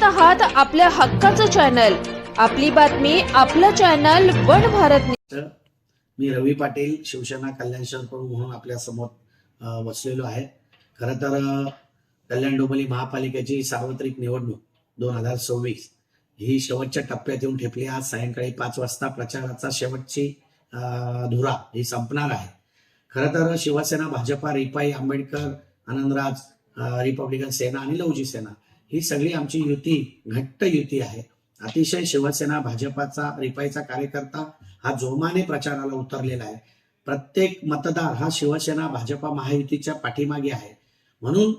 आहात आपल्या हक्काचं चॅनल, आपली बातमी आपलं चॅनल वन भारत. मी रवी पाटील, शिवसेना कल्याण शहर प्रमुख म्हणून आपल्या समोर बसलेलो आहे. खरं तर कल्याण डोंबिवली महापालिकेची सार्वत्रिक निवडणूक 2026 ही शेवटच्या टप्प्यात येऊन ठेपली. आज सायंकाळी 5 वाजता प्रचाराचा शेवटची धुरा ही संपणार आहे. खरं तर शिवसेना, भाजपा, रिपाई, आंबेडकर, आनंदराज, रिपब्लिकन सेना आणि लवजी सेना ही सगळी आमची युती घट्ट युती आहे. अतिशय शिवसेना, भाजपाचा, रिपाईचा कार्यकर्ता हा जोमाने प्रचाराला उतरलेला आहे. प्रत्येक मतदार हा शिवसेना, भाजपा, महायुतीच्या पाठीमागे आहे. म्हणून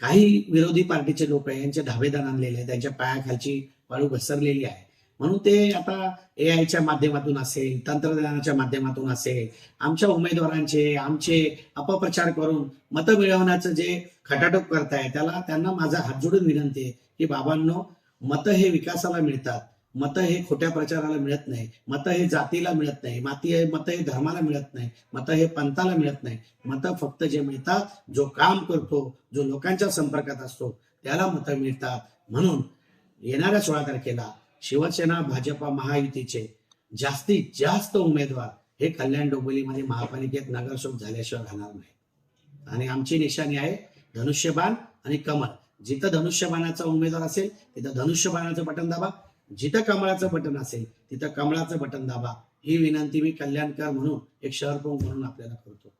काही विरोधी पार्टीचे लोक यांचे धाबेदार आणलेले आहेत, त्यांच्या पायाखालची वाळू घसरलेली आहे. म्हणून ते आता एआयच्या माध्यमातून असेल, तंत्रज्ञानाच्या माध्यमातून असेल, आमच्या उमेदवारांचे आमचे अपप्रचार करून मतं मिळवण्याचं जे खटाटोप करताय त्यांना माझा हात जोडून विनंती आहे की बाबांनो, मतं हे विकासाला मिळतात, मतं हे खोट्या प्रचाराला मिळत नाही, मतं हे जातीला मिळत नाही, मतं हे धर्माला मिळत नाही, मतं हे पंथाला मिळत नाही. मतं फक्त जे मिळतात, जो काम करतो, जो लोकांच्या संपर्कात असतो त्याला मतं मिळतात. म्हणून येणाऱ्या 16 तारखेला शिवसेना, भाजपा, महायुतीचे जास्तीत जास्त उमेदवार हे कल्याण डोंबिवलीमध्ये महापालिकेत नगरसेवक झाल्याशिवाय राहणार नाही. आणि आमची निशाणी आहे धनुष्यबाण आणि कमळ. जिथं धनुष्यबाणाचा उमेदवार असेल तिथं धनुष्यबाणाचं बटन दाबा, जिथं कमळाचं बटन असेल तिथं कमळाचं बटन दाबा. ही विनंती मी कल्याणकर म्हणून, एक शहर प्रमुख म्हणून आपल्याला करतो.